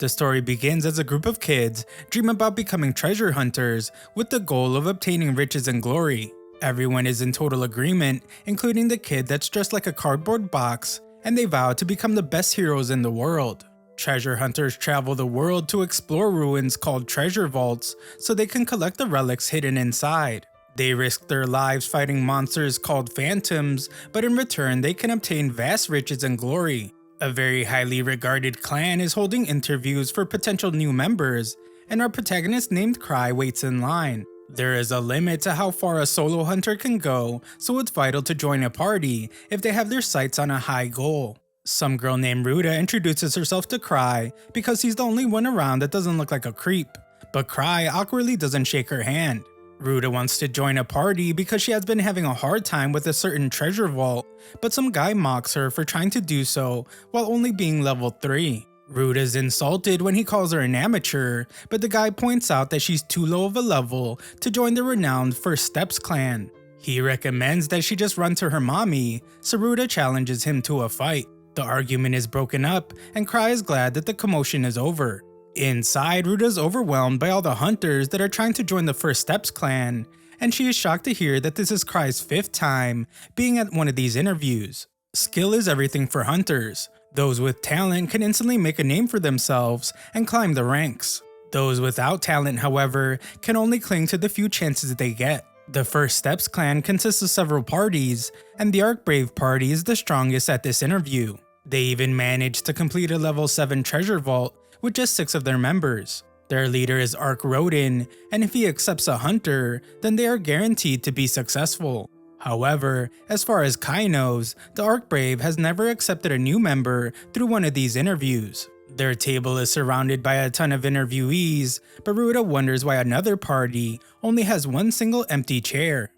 The story begins as a group of kids dream about becoming treasure hunters with the goal of obtaining riches and glory. Everyone is in total agreement, including the kid that's dressed like a cardboard box, and they vow to become the best heroes in the world. Treasure hunters travel the world to explore ruins called treasure vaults so they can collect the relics hidden inside. They risk their lives fighting monsters called phantoms, but in return they can obtain vast riches and glory. A very highly regarded clan is holding interviews for potential new members, and our protagonist named Cry waits in line. There is a limit to how far a solo hunter can go, so it's vital to join a party if they have their sights on a high goal. Some girl named Ruta introduces herself to Cry because he's the only one around that doesn't look like a creep, but Cry awkwardly doesn't shake her hand. Ruta wants to join a party because she has been having a hard time with a certain treasure vault, but some guy mocks her for trying to do so while only being level 3. Ruta is insulted when he calls her an amateur, but the guy points out that she's too low of a level to join the renowned First Steps clan. He recommends that she just run to her mommy, so Ruta challenges him to a fight. The argument is broken up, and Cry is glad that the commotion is over. Inside, Ruta is overwhelmed by all the hunters that are trying to join the First Steps clan, and she is shocked to hear that this is Cry's 5th time being at one of these interviews. Skill is everything for hunters. Those with talent can instantly make a name for themselves and climb the ranks. Those without talent, however, can only cling to the few chances they get. The First Steps clan consists of several parties, and the Archbrave party is the strongest at this interview. They even managed to complete a level 7 treasure vault with just 6 of their members. Their leader is Arch Rodin, and if he accepts a hunter, then they are guaranteed to be successful. However, as far as Kai knows, the Archbrave has never accepted a new member through one of these interviews. Their table is surrounded by a ton of interviewees, but Ruta wonders why another party only has one single empty chair.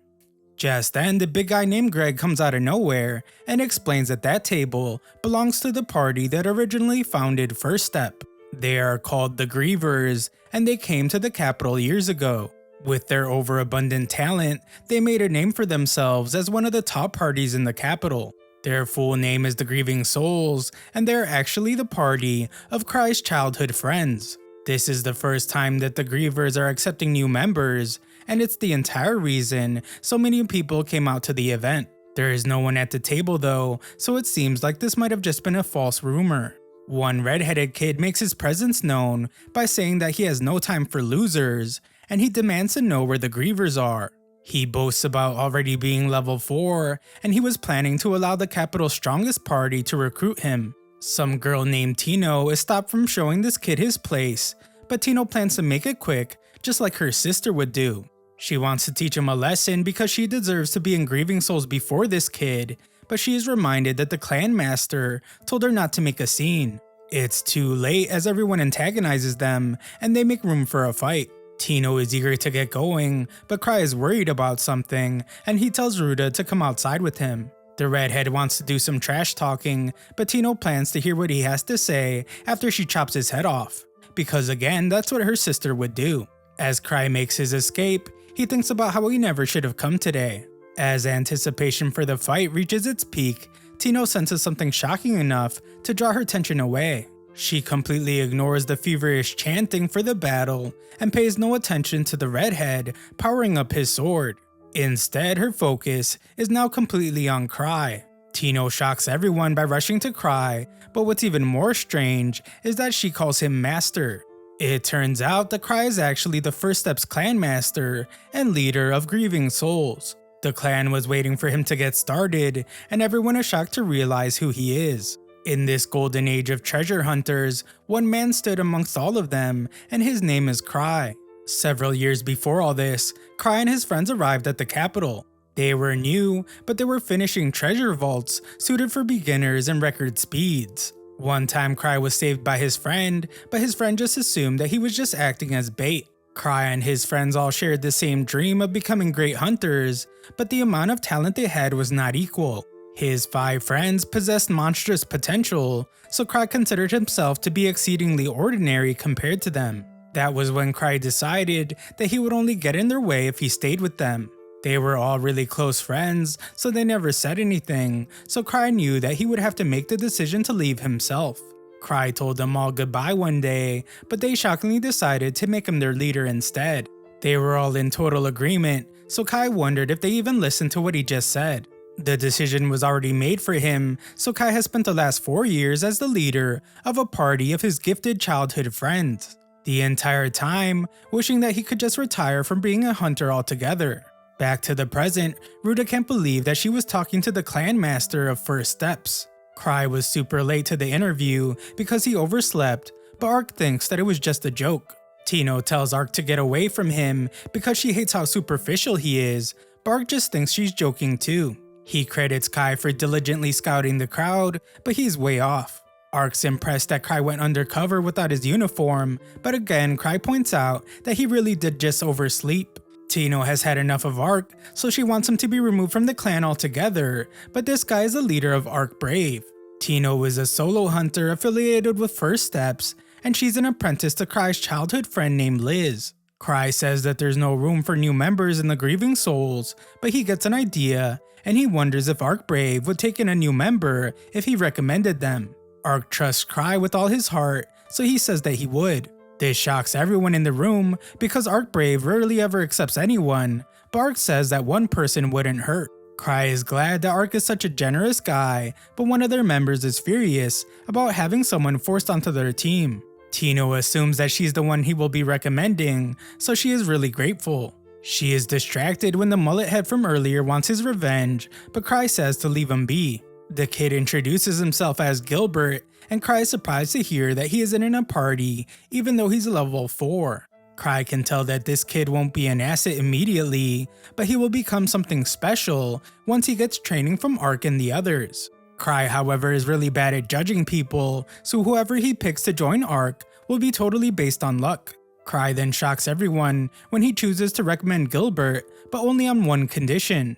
Just then, the big guy named Greg comes out of nowhere and explains that that table belongs to the party that originally founded First Step. They are called the Grievers, and they came to the capital years ago. With their overabundant talent, they made a name for themselves as one of the top parties in the capital. Their full name is the Grieving Souls, and they're actually the party of Cry's childhood friends. This is the first time that the Grievers are accepting new members, and it's the entire reason so many people came out to the event. There is no one at the table though, so it seems like this might have just been a false rumor. One redheaded kid makes his presence known by saying that he has no time for losers, and he demands to know where the Grievers are. He boasts about already being level 4, and he was planning to allow the capital's strongest party to recruit him. Some girl named Tino is stopped from showing this kid his place, but Tino plans to make it quick, just like her sister would do. She wants to teach him a lesson because she deserves to be in Grieving Souls before this kid, but she is reminded that the clan master told her not to make a scene. It's too late as everyone antagonizes them, and they make room for a fight. Tino is eager to get going, but Cry is worried about something, and he tells Ruta to come outside with him. The redhead wants to do some trash talking, but Tino plans to hear what he has to say after she chops his head off, because again, that's what her sister would do. As Cry makes his escape, he thinks about how he never should have come today. As anticipation for the fight reaches its peak, Tino senses something shocking enough to draw her attention away. She completely ignores the feverish chanting for the battle and pays no attention to the redhead powering up his sword. Instead, her focus is now completely on Cry. Tino shocks everyone by rushing to Cry, but what's even more strange is that she calls him Master. It turns out that Cry is actually the First Steps clan master and leader of Grieving Souls. The clan was waiting for him to get started, and everyone is shocked to realize who he is. In this golden age of treasure hunters, one man stood amongst all of them, and his name is Cry. Several years before all this, Cry and his friends arrived at the capital. They were new, but they were finishing treasure vaults suited for beginners and record speeds. One time Cry was saved by his friend, but his friend just assumed that he was just acting as bait. Cry and his friends all shared the same dream of becoming great hunters, but the amount of talent they had was not equal. His 5 friends possessed monstrous potential, so Cry considered himself to be exceedingly ordinary compared to them. That was when Cry decided that he would only get in their way if he stayed with them. They were all really close friends, so they never said anything, so Cry knew that he would have to make the decision to leave himself. Cry told them all goodbye one day, but they shockingly decided to make him their leader instead. They were all in total agreement, so Kai wondered if they even listened to what he just said. The decision was already made for him, so Kai has spent the last 4 years as the leader of a party of his gifted childhood friends. The entire time, wishing that he could just retire from being a hunter altogether. Back to the present, Ruta can't believe that she was talking to the clan master of First Steps. Cry was super late to the interview because he overslept, but Ark thinks that it was just a joke. Tino tells Ark to get away from him because she hates how superficial he is, but Ark just thinks she's joking too. He credits Kai for diligently scouting the crowd, but he's way off. Ark's impressed that Kai went undercover without his uniform, but again Kai points out that he really did just oversleep. Tino has had enough of Ark, so she wants him to be removed from the clan altogether, but this guy is the leader of Ark Brave. Tino is a solo hunter affiliated with First Steps, and she's an apprentice to Cry's childhood friend named Liz. Cry says that there's no room for new members in the Grieving Souls, but he gets an idea, and he wonders if Ark Brave would take in a new member if he recommended them. Ark trusts Cry with all his heart, so he says that he would. This shocks everyone in the room because Ark Brave rarely ever accepts anyone, but Ark says that one person wouldn't hurt. Cry is glad that Ark is such a generous guy, but one of their members is furious about having someone forced onto their team. Tino assumes that she's the one he will be recommending, so she is really grateful. She is distracted when the mullet head from earlier wants his revenge, but Cry says to leave him be. The kid introduces himself as Gilbert, and Cry is surprised to hear that he isn't in a party, even though he's level 4. Cry can tell that this kid won't be an asset immediately, but he will become something special once he gets training from Ark and the others. Cry, however, is really bad at judging people, so whoever he picks to join Ark will be totally based on luck. Cry then shocks everyone when he chooses to recommend Gilbert, but only on one condition.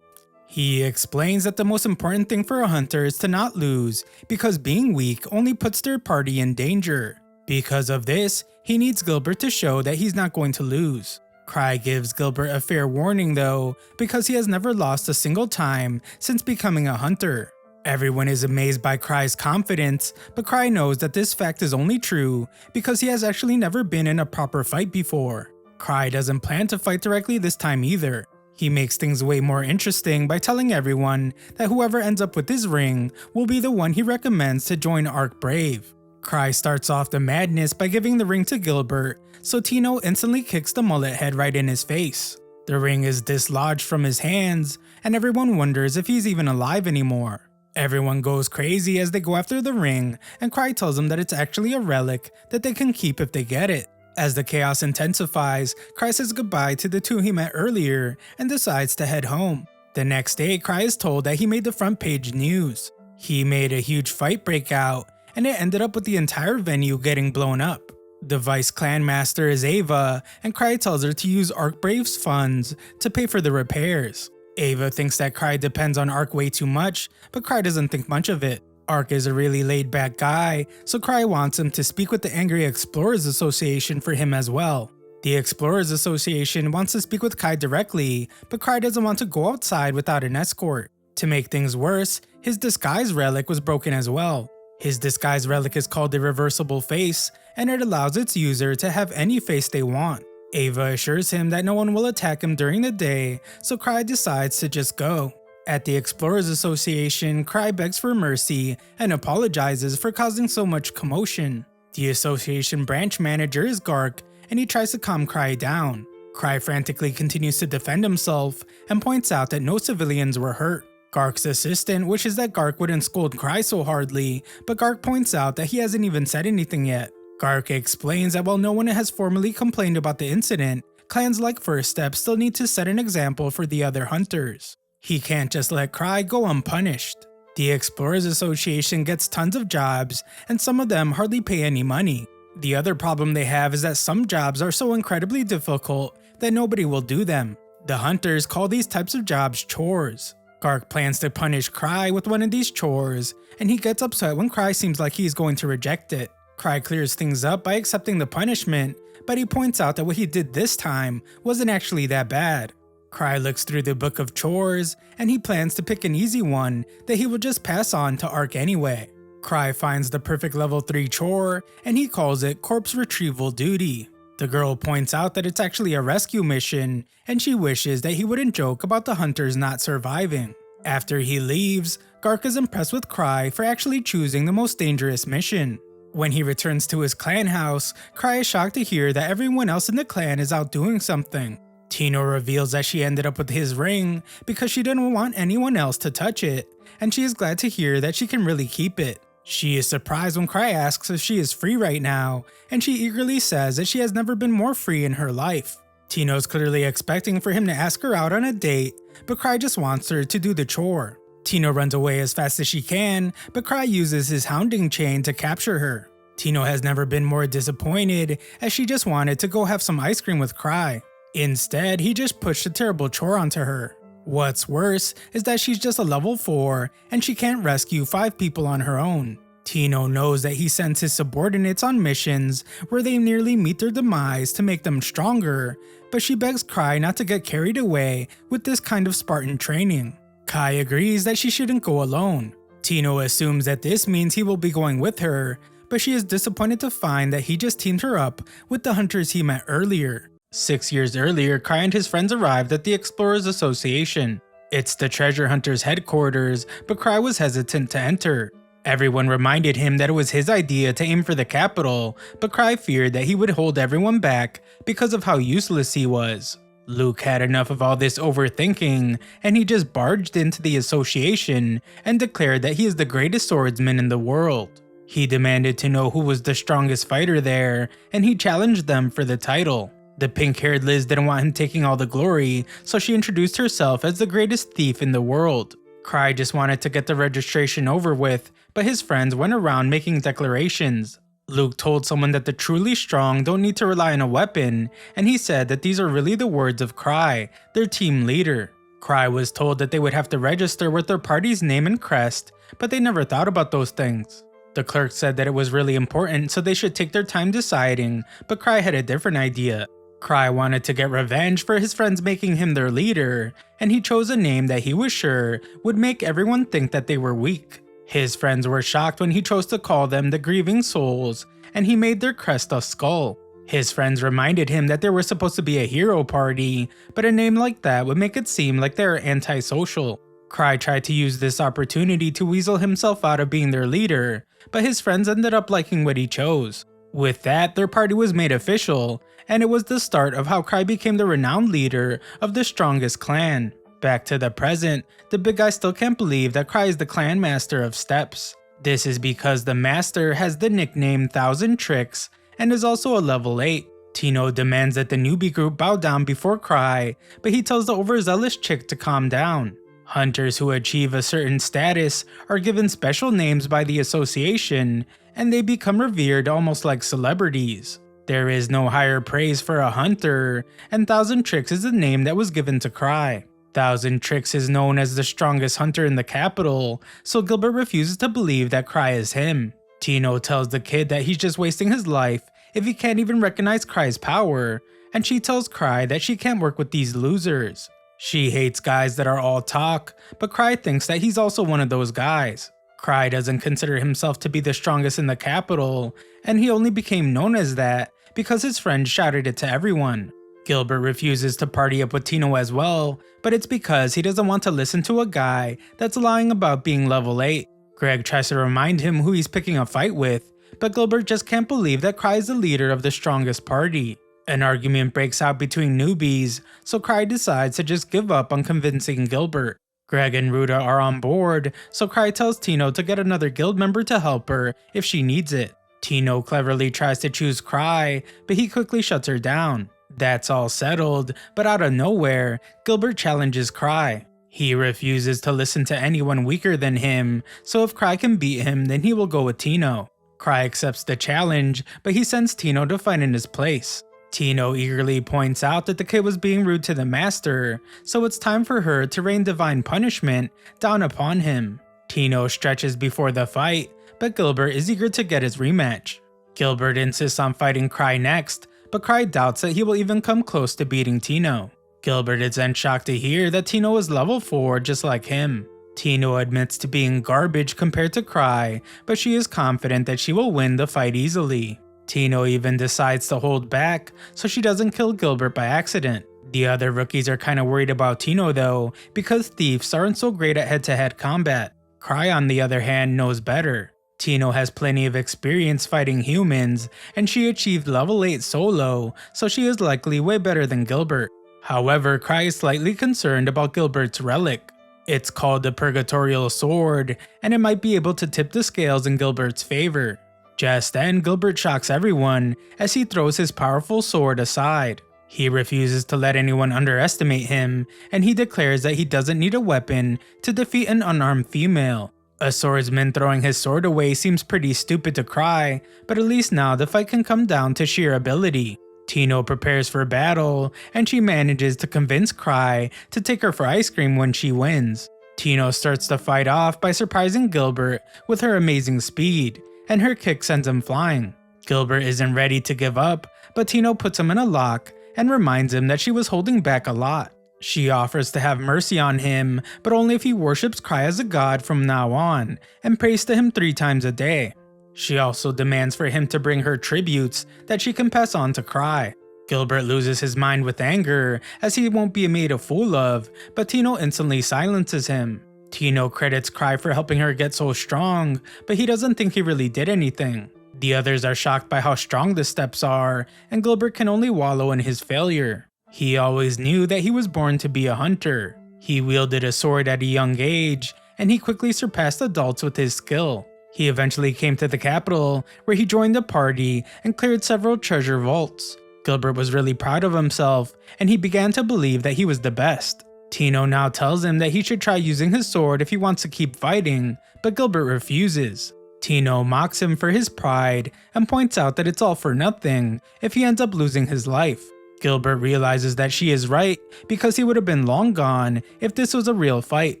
He explains that the most important thing for a hunter is to not lose, because being weak only puts their party in danger. Because of this, he needs Gilbert to show that he's not going to lose. Cry gives Gilbert a fair warning though, because he has never lost a single time since becoming a hunter. Everyone is amazed by Cry's confidence, but Cry knows that this fact is only true because he has actually never been in a proper fight before. Cry doesn't plan to fight directly this time either. He makes things way more interesting by telling everyone that whoever ends up with his ring will be the one he recommends to join Ark Brave. Cry starts off the madness by giving the ring to Gilbert, so Tino instantly kicks the mullet head right in his face. The ring is dislodged from his hands, and everyone wonders if he's even alive anymore. Everyone goes crazy as they go after the ring, and Cry tells them that it's actually a relic that they can keep if they get it. As the chaos intensifies, Cry says goodbye to the two he met earlier and decides to head home. The next day, Cry is told that he made the front page news. He made a huge fight break out, and it ended up with the entire venue getting blown up. The vice clan master is Ava, and Cry tells her to use Ark Brave's funds to pay for the repairs. Ava thinks that Cry depends on Ark way too much, but Cry doesn't think much of it. Ark is a really laid-back guy, so Cry wants him to speak with the Angry Explorers Association for him as well. The Explorers Association wants to speak with Kai directly, but Cry doesn't want to go outside without an escort. To make things worse, his disguise relic was broken as well. His disguise relic is called the Reversible Face, and it allows its user to have any face they want. Ava assures him that no one will attack him during the day, so Cry decides to just go. At the Explorers Association, Cry begs for mercy and apologizes for causing so much commotion. The association branch manager is Gark, and he tries to calm Cry down. Cry frantically continues to defend himself and points out that no civilians were hurt. Gark's assistant wishes that Gark wouldn't scold Cry so hardly, but Gark points out that he hasn't even said anything yet. Gark explains that while no one has formally complained about the incident, clans like First Step still need to set an example for the other hunters. He can't just let Cry go unpunished. The Explorers Association gets tons of jobs, and some of them hardly pay any money. The other problem they have is that some jobs are so incredibly difficult that nobody will do them. The hunters call these types of jobs chores. Gark plans to punish Cry with one of these chores, and he gets upset when Cry seems like he's going to reject it. Cry clears things up by accepting the punishment, but he points out that what he did this time wasn't actually that bad. Cry looks through the book of chores, and he plans to pick an easy one that he will just pass on to Ark anyway. Cry finds the perfect level 3 chore, and he calls it corpse retrieval duty. The girl points out that it's actually a rescue mission, and she wishes that he wouldn't joke about the hunters not surviving. After he leaves, Gark is impressed with Cry for actually choosing the most dangerous mission. When he returns to his clan house, Cry is shocked to hear that everyone else in the clan is out doing something. Tino reveals that she ended up with his ring because she didn't want anyone else to touch it, and she is glad to hear that she can really keep it. She is surprised when Cry asks if she is free right now, and she eagerly says that she has never been more free in her life. Tino's clearly expecting for him to ask her out on a date, but Cry just wants her to do the chore. Tino runs away as fast as she can, but Cry uses his hounding chain to capture her. Tino has never been more disappointed, as she just wanted to go have some ice cream with Cry. Instead, he just pushed a terrible chore onto her. What's worse is that she's just a level 4 and she can't rescue 5 people on her own. Tino knows that he sends his subordinates on missions where they nearly meet their demise to make them stronger, but she begs Cry not to get carried away with this kind of Spartan training. Kai agrees that she shouldn't go alone. Tino assumes that this means he will be going with her, but she is disappointed to find that he just teamed her up with the hunters he met earlier. 6 years earlier, Cry and his friends arrived at the Explorers Association. It's the treasure hunters' headquarters, but Cry was hesitant to enter. Everyone reminded him that it was his idea to aim for the capital, but Cry feared that he would hold everyone back because of how useless he was. Luke had enough of all this overthinking, and he just barged into the association and declared that he is the greatest swordsman in the world. He demanded to know who was the strongest fighter there, and he challenged them for the title. The pink-haired Liz didn't want him taking all the glory, so she introduced herself as the greatest thief in the world. Cry just wanted to get the registration over with, but his friends went around making declarations. Luke told someone that the truly strong don't need to rely on a weapon, and he said that these are really the words of Cry, their team leader. Cry was told that they would have to register with their party's name and crest, but they never thought about those things. The clerk said that it was really important, so they should take their time deciding, but Cry had a different idea. Cry wanted to get revenge for his friends making him their leader, and he chose a name that he was sure would make everyone think that they were weak. His friends were shocked when he chose to call them the Grieving Souls, and he made their crest a skull. His friends reminded him that they were supposed to be a hero party, but a name like that would make it seem like they are antisocial. Cry tried to use this opportunity to weasel himself out of being their leader, but his friends ended up liking what he chose. With that, their party was made official, and it was the start of how Cry became the renowned leader of the strongest clan. Back to the present, the big guy still can't believe that Cry is the clan master of Steps. This is because the master has the nickname 1000 Tricks and is also a level 8. Tino demands that the newbie group bow down before Cry, but he tells the overzealous chick to calm down. Hunters who achieve a certain status are given special names by the association, and they become revered almost like celebrities. There is no higher praise for a hunter, and 1000 Tricks is the name that was given to Cry. 1000 Tricks is known as the strongest hunter in the capital, so Gilbert refuses to believe that Cry is him. Tino tells the kid that he's just wasting his life if he can't even recognize Cry's power, and she tells Cry that she can't work with these losers. She hates guys that are all talk, but Cry thinks that he's also one of those guys. Cry doesn't consider himself to be the strongest in the capital, and he only became known as that because his friends shouted it to everyone. Gilbert refuses to party up with Tino as well, but it's because he doesn't want to listen to a guy that's lying about being level 8. Greg tries to remind him who he's picking a fight with, but Gilbert just can't believe that Cry is the leader of the strongest party. An argument breaks out between newbies, so Cry decides to just give up on convincing Gilbert. Greg and Ruta are on board, so Cry tells Tino to get another guild member to help her if she needs it. Tino cleverly tries to choose Cry, but he quickly shuts her down. That's all settled, but out of nowhere, Gilbert challenges Cry. He refuses to listen to anyone weaker than him, so if Cry can beat him, then he will go with Tino. Cry accepts the challenge, but he sends Tino to fight in his place. Tino eagerly points out that the kid was being rude to the master, so it's time for her to rain divine punishment down upon him. Tino stretches before the fight, but Gilbert is eager to get his rematch. Gilbert insists on fighting Cry next, but Cry doubts that he will even come close to beating Tino. Gilbert is then shocked to hear that Tino is level 4 just like him. Tino admits to being garbage compared to Cry, but she is confident that she will win the fight easily. Tino even decides to hold back so she doesn't kill Gilbert by accident. The other rookies are kinda worried about Tino though, because thieves aren't so great at head-to-head combat. Cry on the other hand knows better. Tino has plenty of experience fighting humans, and she achieved level 8 solo, so she is likely way better than Gilbert. However, Cry is slightly concerned about Gilbert's relic. It's called the Purgatorial Sword, and it might be able to tip the scales in Gilbert's favor. Just then, Gilbert shocks everyone as he throws his powerful sword aside. He refuses to let anyone underestimate him, and he declares that he doesn't need a weapon to defeat an unarmed female. A swordsman throwing his sword away seems pretty stupid to Cry, but at least now the fight can come down to sheer ability. Tino prepares for battle, and she manages to convince Cry to take her for ice cream when she wins. Tino starts the fight off by surprising Gilbert with her amazing speed, and her kick sends him flying. Gilbert isn't ready to give up, but Tino puts him in a lock and reminds him that she was holding back a lot. She offers to have mercy on him, but only if he worships Cry as a god from now on, and prays to him 3 times a day. She also demands for him to bring her tributes that she can pass on to Cry. Gilbert loses his mind with anger, as he won't be made a fool of, but Tino instantly silences him. Tino credits Cry for helping her get so strong, but he doesn't think he really did anything. The others are shocked by how strong the steps are, and Gilbert can only wallow in his failure. He always knew that he was born to be a hunter. He wielded a sword at a young age, and he quickly surpassed adults with his skill. He eventually came to the capital, where he joined the party and cleared several treasure vaults. Gilbert was really proud of himself, and he began to believe that he was the best. Tino now tells him that he should try using his sword if he wants to keep fighting, but Gilbert refuses. Tino mocks him for his pride and points out that it's all for nothing if he ends up losing his life. Gilbert realizes that she is right because he would have been long gone if this was a real fight.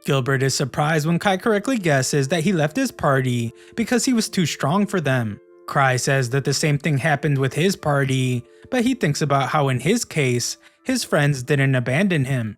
Gilbert is surprised when Kai correctly guesses that he left his party because he was too strong for them. Cry says that the same thing happened with his party, but he thinks about how in his case, his friends didn't abandon him.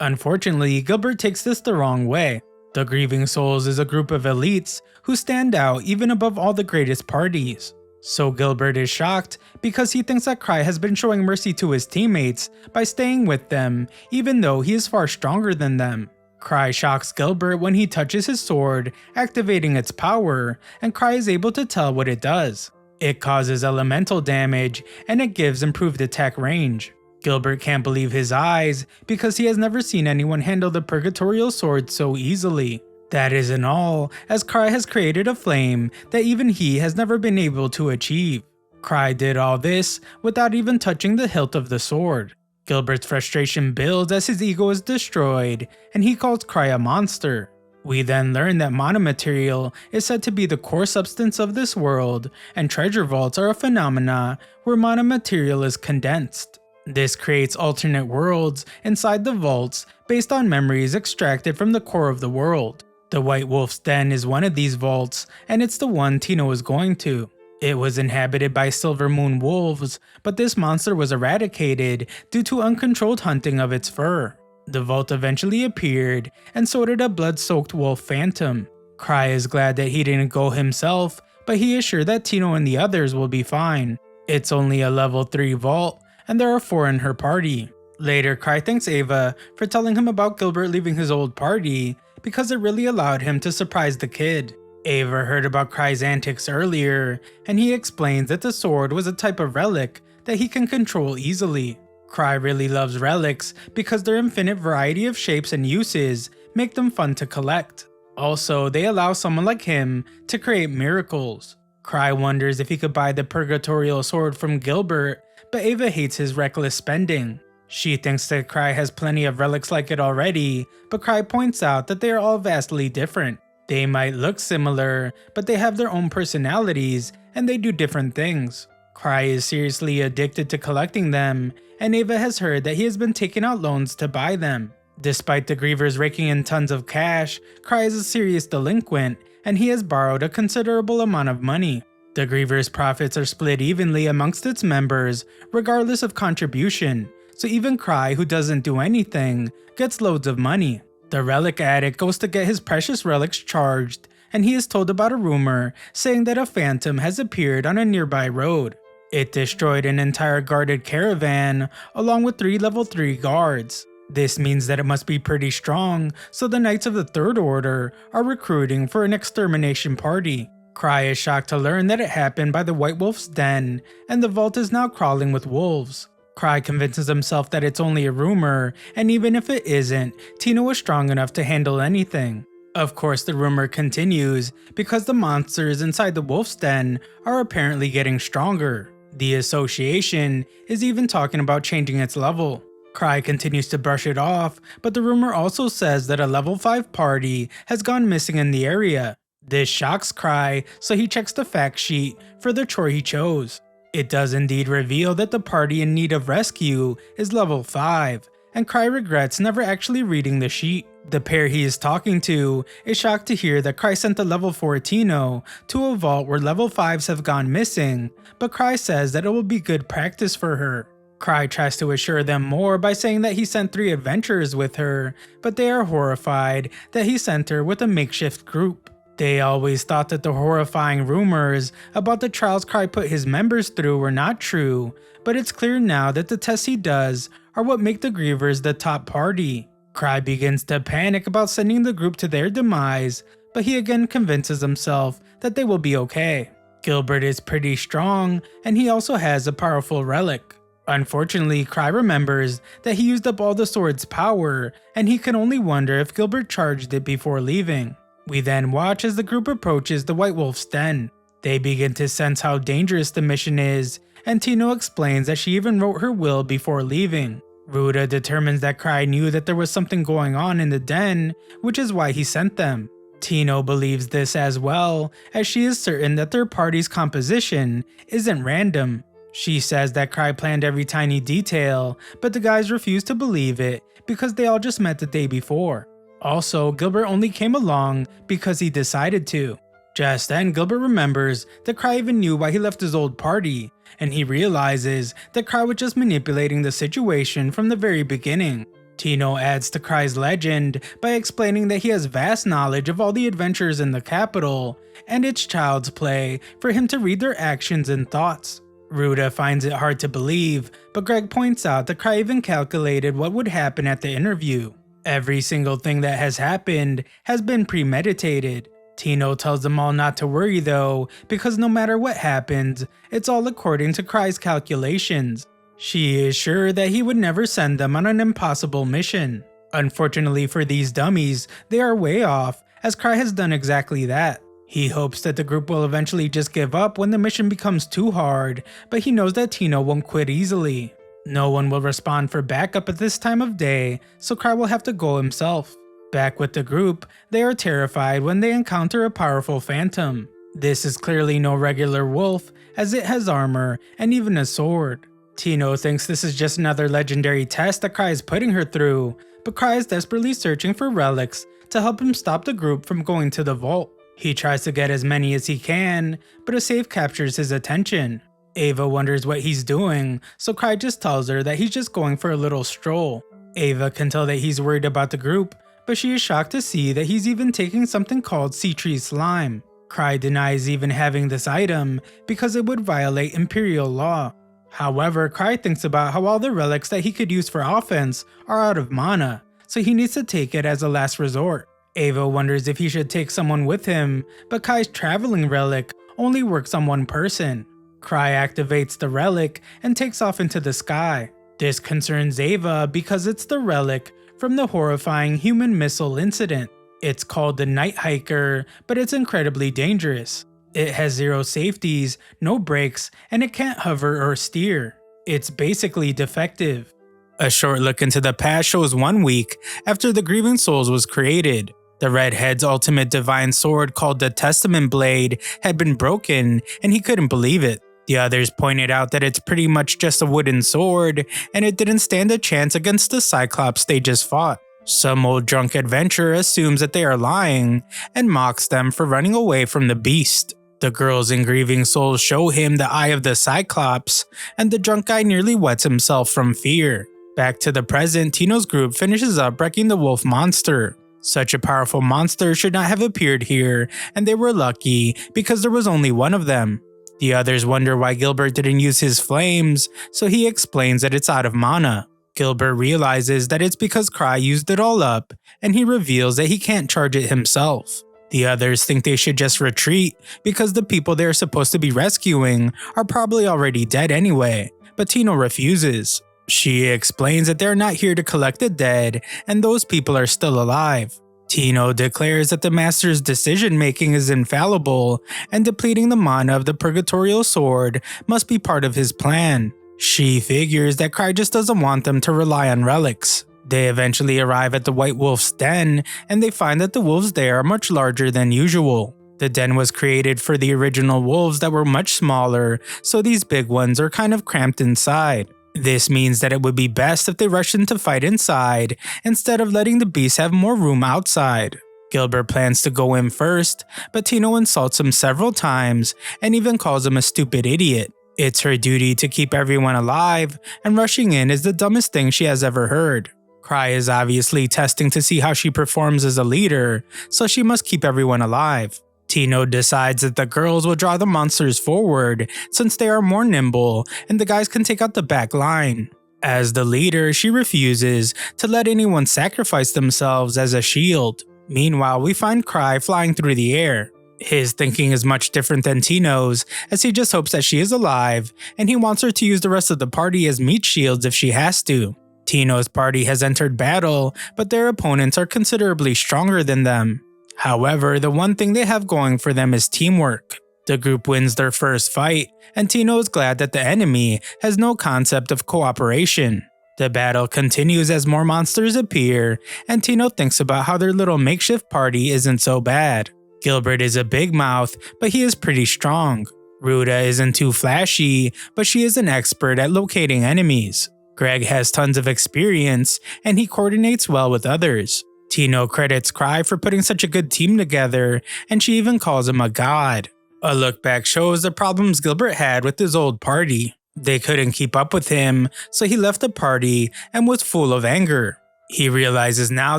Unfortunately, Gilbert takes this the wrong way. The Grieving Souls is a group of elites who stand out even above all the greatest parties. So Gilbert is shocked because he thinks that Cry has been showing mercy to his teammates by staying with them even though he is far stronger than them. Cry shocks Gilbert when he touches his sword, activating its power, and Cry is able to tell what it does. It causes elemental damage, and it gives improved attack range. Gilbert can't believe his eyes because he has never seen anyone handle the Purgatorial Sword so easily. That isn't all, as Cry has created a flame that even he has never been able to achieve. Cry did all this without even touching the hilt of the sword. Gilbert's frustration builds as his ego is destroyed, and he calls Cry a monster. We then learn that mana material is said to be the core substance of this world, and treasure vaults are a phenomena where mana material is condensed. This creates alternate worlds inside the vaults based on memories extracted from the core of the world. The White Wolf's Den is one of these vaults, and it's the one Tino is going to. It was inhabited by Silver Moon wolves, but this monster was eradicated due to uncontrolled hunting of its fur. The vault eventually appeared, and so did a blood-soaked wolf phantom. Cry is glad that he didn't go himself, but he is sure that Tino and the others will be fine. It's only a level 3 vault, and there are 4 in her party. Later, Cry thanks Ava for telling him about Gilbert leaving his old party because it really allowed him to surprise the kid. Ava heard about Cry's antics earlier, and he explains that the sword was a type of relic that he can control easily. Cry really loves relics because their infinite variety of shapes and uses make them fun to collect. Also, they allow someone like him to create miracles. Cry wonders if he could buy the Purgatorial Sword from Gilbert, but Ava hates his reckless spending. She thinks that Cry has plenty of relics like it already, but Cry points out that they are all vastly different. They might look similar, but they have their own personalities and they do different things. Cry is seriously addicted to collecting them, and Ava has heard that he has been taking out loans to buy them. Despite the Grievers raking in tons of cash, Cry is a serious delinquent, and he has borrowed a considerable amount of money. The Grievers' profits are split evenly amongst its members, regardless of contribution, so even Cry, who doesn't do anything, gets loads of money. The relic addict goes to get his precious relics charged, and he is told about a rumor saying that a phantom has appeared on a nearby road. It destroyed an entire guarded caravan along with 3 level 3 guards. This means that it must be pretty strong, so the Knights of the Third Order are recruiting for an extermination party. Cry is shocked to learn that it happened by the White Wolf's den, and the vault is now crawling with wolves. Cry convinces himself that it's only a rumor, and even if it isn't, Tino is strong enough to handle anything. Of course, the rumor continues because the monsters inside the wolf's den are apparently getting stronger. The association is even talking about changing its level. Cry continues to brush it off, but the rumor also says that a level 5 party has gone missing in the area. This shocks Cry, so he checks the fact sheet for the chore he chose. It does indeed reveal that the party in need of rescue is level 5, and Cry regrets never actually reading the sheet. The pair he is talking to is shocked to hear that Cry sent the level 4 Tino to a vault where level 5s have gone missing, but Cry says that it will be good practice for her. Cry tries to assure them more by saying that he sent 3 adventurers with her, but they are horrified that he sent her with a makeshift group. They always thought that the horrifying rumors about the trials Cry put his members through were not true, but it's clear now that the tests he does are what make the Grievers the top party. Cry begins to panic about sending the group to their demise, but he again convinces himself that they will be okay. Gilbert is pretty strong, and he also has a powerful relic. Unfortunately, Cry remembers that he used up all the sword's power, and he can only wonder if Gilbert charged it before leaving. We then watch as the group approaches the White Wolf's den. They begin to sense how dangerous the mission is, and Tino explains that she even wrote her will before leaving. Ruda determines that Cry knew that there was something going on in the den, which is why he sent them. Tino believes this as well, as she is certain that their party's composition isn't random. She says that Cry planned every tiny detail, but the guys refuse to believe it because they all just met the day before. Also, Gilbert only came along because he decided to. Just then, Gilbert remembers that Cry even knew why he left his old party, and he realizes that Cry was just manipulating the situation from the very beginning. Tino adds to Cry's legend by explaining that he has vast knowledge of all the adventures in the capital, and it's child's play for him to read their actions and thoughts. Ruda finds it hard to believe, but Greg points out that Cry even calculated what would happen at the interview. Every single thing that has happened has been premeditated. Tino tells them all not to worry though, because no matter what happens, it's all according to Cry's calculations. She is sure that he would never send them on an impossible mission. Unfortunately for these dummies, they are way off, as Cry has done exactly that. He hopes that the group will eventually just give up when the mission becomes too hard, but he knows that Tino won't quit easily. No one will respond for backup at this time of day, so Cry will have to go himself. Back with the group, they are terrified when they encounter a powerful phantom. This is clearly no regular wolf, as it has armor and even a sword. Tino thinks this is just another legendary test that Cry is putting her through, but Cry is desperately searching for relics to help him stop the group from going to the vault. He tries to get as many as he can, but a safe captures his attention. Ava wonders what he's doing, so Cry just tells her that he's just going for a little stroll. Ava can tell that he's worried about the group, but she is shocked to see that he's even taking something called Sea Tree Slime. Cry denies even having this item because it would violate Imperial law. However, Cry thinks about how all the relics that he could use for offense are out of mana, so he needs to take it as a last resort. Ava wonders if he should take someone with him, but Kai's traveling relic only works on one person. Cry activates the relic and takes off into the sky. This concerns Ava because it's the relic from the horrifying human missile incident. It's called the Night Hiker, but it's incredibly dangerous. It has zero safeties, no brakes, and it can't hover or steer. It's basically defective. A short look into the past shows 1 week after the Grieving Souls was created. The Redhead's ultimate divine sword called the Testament Blade had been broken, and he couldn't believe it. The others pointed out that it's pretty much just a wooden sword, and it didn't stand a chance against the Cyclops they just fought. Some old drunk adventurer assumes that they are lying, and mocks them for running away from the beast. The girls in Grieving Souls show him the eye of the Cyclops, and the drunk guy nearly wets himself from fear. Back to the present, Tino's group finishes up wrecking the wolf monster. Such a powerful monster should not have appeared here, and they were lucky because there was only one of them. The others wonder why Gilbert didn't use his flames, so he explains that it's out of mana. Gilbert realizes that it's because Cry used it all up, and he reveals that he can't charge it himself. The others think they should just retreat because the people they are supposed to be rescuing are probably already dead anyway, but Tino refuses. She explains that they're not here to collect the dead, and those people are still alive. Tino declares that the Master's decision making is infallible, and depleting the mana of the Purgatorial Sword must be part of his plan. She figures that Cry just doesn't want them to rely on relics. They eventually arrive at the White Wolf's den, and they find that the wolves there are much larger than usual. The den was created for the original wolves that were much smaller, so these big ones are kind of cramped inside. This means that it would be best if they rush in to fight inside, instead of letting the beasts have more room outside. Gilbert plans to go in first, but Tino insults him several times and even calls him a stupid idiot. It's her duty to keep everyone alive, and rushing in is the dumbest thing she has ever heard. Cry is obviously testing to see how she performs as a leader, so she must keep everyone alive. Tino decides that the girls will draw the monsters forward since they are more nimble and the guys can take out the back line. As the leader, she refuses to let anyone sacrifice themselves as a shield. Meanwhile, we find Cry flying through the air. His thinking is much different than Tino's, as he just hopes that she is alive and he wants her to use the rest of the party as meat shields if she has to. Tino's party has entered battle, but their opponents are considerably stronger than them. However, the one thing they have going for them is teamwork. The group wins their first fight, and Tino is glad that the enemy has no concept of cooperation. The battle continues as more monsters appear, and Tino thinks about how their little makeshift party isn't so bad. Gilbert is a big mouth, but he is pretty strong. Ruta isn't too flashy, but she is an expert at locating enemies. Greg has tons of experience, and he coordinates well with others. Tino credits Cry for putting such a good team together, and she even calls him a god. A look back shows the problems Gilbert had with his old party. They couldn't keep up with him, so he left the party and was full of anger. He realizes now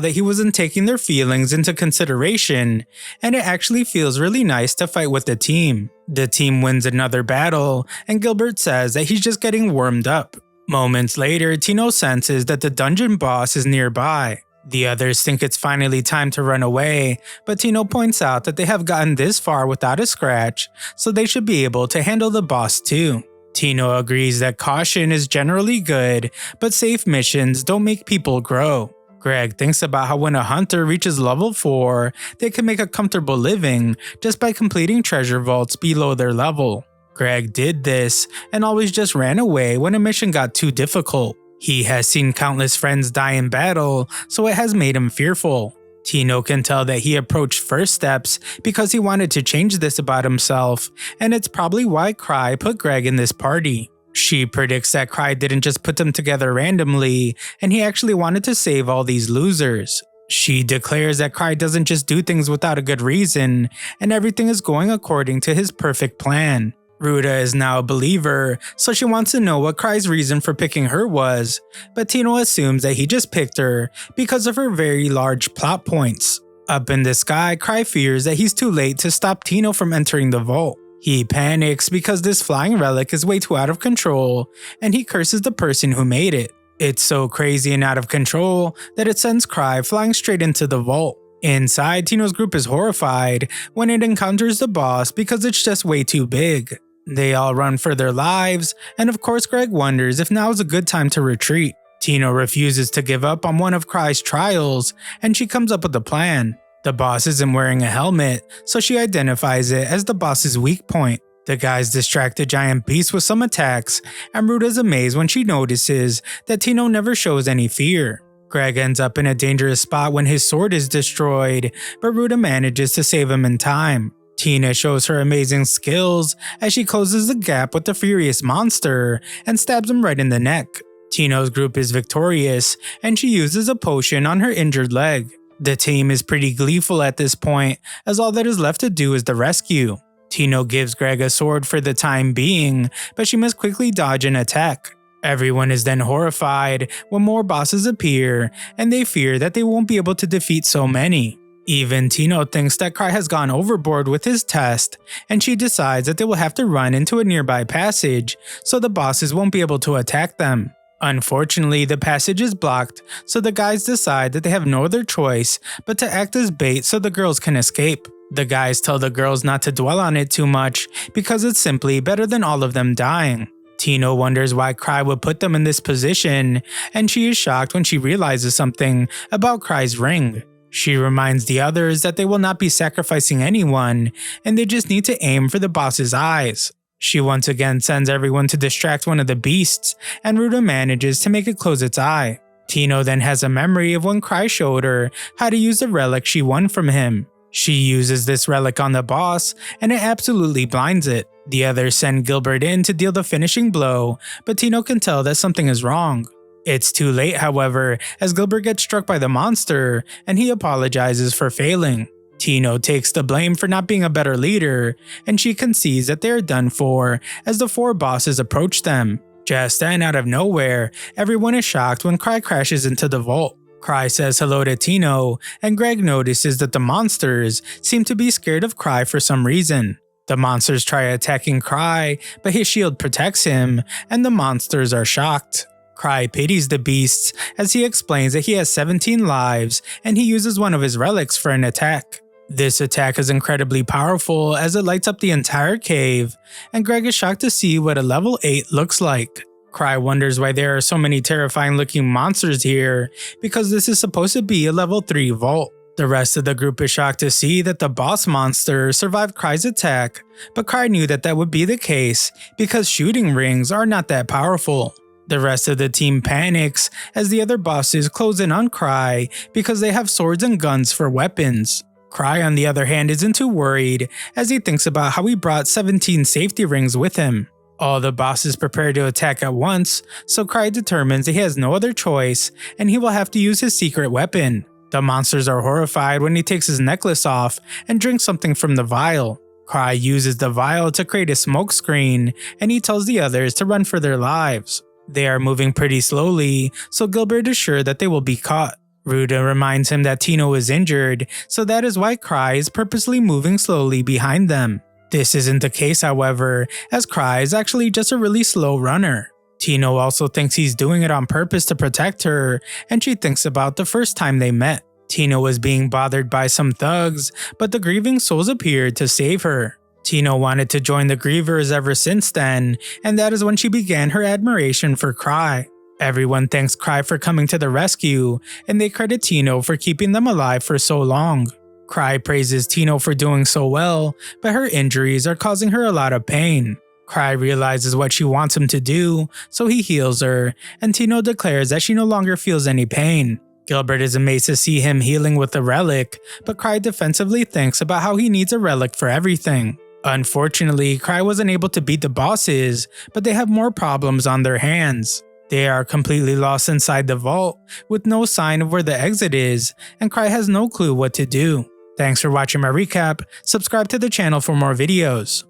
that he wasn't taking their feelings into consideration, and it actually feels really nice to fight with the team. The team wins another battle, and Gilbert says that he's just getting warmed up. Moments later, Tino senses that the dungeon boss is nearby. The others think it's finally time to run away, but Tino points out that they have gotten this far without a scratch, so they should be able to handle the boss too. Tino agrees that caution is generally good, but safe missions don't make people grow. Greg thinks about how when a hunter reaches level 4, they can make a comfortable living just by completing treasure vaults below their level. Greg did this and always just ran away when a mission got too difficult. He has seen countless friends die in battle, so it has made him fearful. Tino can tell that he approached first steps because he wanted to change this about himself, and it's probably why Cry put Greg in this party. She predicts that Cry didn't just put them together randomly, and he actually wanted to save all these losers. She declares that Cry doesn't just do things without a good reason, and everything is going according to his perfect plan. Ruta is now a believer, so she wants to know what Cry's reason for picking her was, but Tino assumes that he just picked her because of her very large plot points. Up in the sky, Cry fears that he's too late to stop Tino from entering the vault. He panics because this flying relic is way too out of control, and he curses the person who made it. It's so crazy and out of control that it sends Cry flying straight into the vault. Inside, Tino's group is horrified when it encounters the boss because it's just way too big. They all run for their lives, and of course Greg wonders if now is a good time to retreat. Tino refuses to give up on one of Cry's trials, and she comes up with a plan. The boss isn't wearing a helmet, so she identifies it as the boss's weak point. The guys distract the giant beast with some attacks, and Ruta's amazed when she notices that Tino never shows any fear. Greg ends up in a dangerous spot when his sword is destroyed, but Ruta manages to save him in time. Tina shows her amazing skills as she closes the gap with the furious monster and stabs him right in the neck. Tino's group is victorious, and she uses a potion on her injured leg. The team is pretty gleeful at this point, as all that is left to do is the rescue. Tino gives Greg a sword for the time being, but she must quickly dodge an attack. Everyone is then horrified when more bosses appear, and they fear that they won't be able to defeat so many. Even Tino thinks that Cry has gone overboard with his test, and she decides that they will have to run into a nearby passage so the bosses won't be able to attack them. Unfortunately, the passage is blocked, so the guys decide that they have no other choice but to act as bait so the girls can escape. The guys tell the girls not to dwell on it too much because it's simply better than all of them dying. Tino wonders why Cry would put them in this position, and she is shocked when she realizes something about Cry's ring. She reminds the others that they will not be sacrificing anyone, and they just need to aim for the boss's eyes. She once again sends everyone to distract one of the beasts, and Ruta manages to make it close its eye. Tino then has a memory of when Cry showed her how to use the relic she won from him. She uses this relic on the boss, and it absolutely blinds it. The others send Gilbert in to deal the finishing blow, but Tino can tell that something is wrong. It's too late, however, as Gilbert gets struck by the monster, and he apologizes for failing. Tino takes the blame for not being a better leader, and she concedes that they are done for as the 4 bosses approach them. Just then, out of nowhere, everyone is shocked when Cry crashes into the vault. Cry says hello to Tino, and Greg notices that the monsters seem to be scared of Cry for some reason. The monsters try attacking Cry, but his shield protects him, and the monsters are shocked. Cry pities the beasts as he explains that he has 17 lives and he uses one of his relics for an attack. This attack is incredibly powerful as it lights up the entire cave, and Greg is shocked to see what a level 8 looks like. Cry wonders why there are so many terrifying looking monsters here because this is supposed to be a level 3 vault. The rest of the group is shocked to see that the boss monster survived Cry's attack, but Cry knew that that would be the case because shooting rings are not that powerful. The rest of the team panics as the other bosses close in on Cry because they have swords and guns for weapons. Cry, on the other hand, isn't too worried as he thinks about how he brought 17 safety rings with him. All the bosses prepare to attack at once, so Cry determines that he has no other choice and he will have to use his secret weapon. The monsters are horrified when he takes his necklace off and drinks something from the vial. Cry uses the vial to create a smoke screen, and he tells the others to run for their lives. They are moving pretty slowly, so Gilbert is sure that they will be caught. Ruta reminds him that Tino is injured, so that is why Cry is purposely moving slowly behind them. This isn't the case, however, as Cry is actually just a really slow runner. Tino also thinks he's doing it on purpose to protect her, and she thinks about the first time they met. Tino was being bothered by some thugs, but the grieving souls appeared to save her. Tino wanted to join the grievers ever since then, and that is when she began her admiration for Cry. Everyone thanks Cry for coming to the rescue, and they credit Tino for keeping them alive for so long. Cry praises Tino for doing so well, but her injuries are causing her a lot of pain. Cry realizes what she wants him to do, so he heals her, and Tino declares that she no longer feels any pain. Gilbert is amazed to see him healing with a relic, but Cry defensively thinks about how he needs a relic for everything. Unfortunately, Cry wasn't able to beat the bosses, but they have more problems on their hands. They are completely lost inside the vault, with no sign of where the exit is, and Cry has no clue what to do. Thanks for watching my recap, subscribe to the channel for more videos.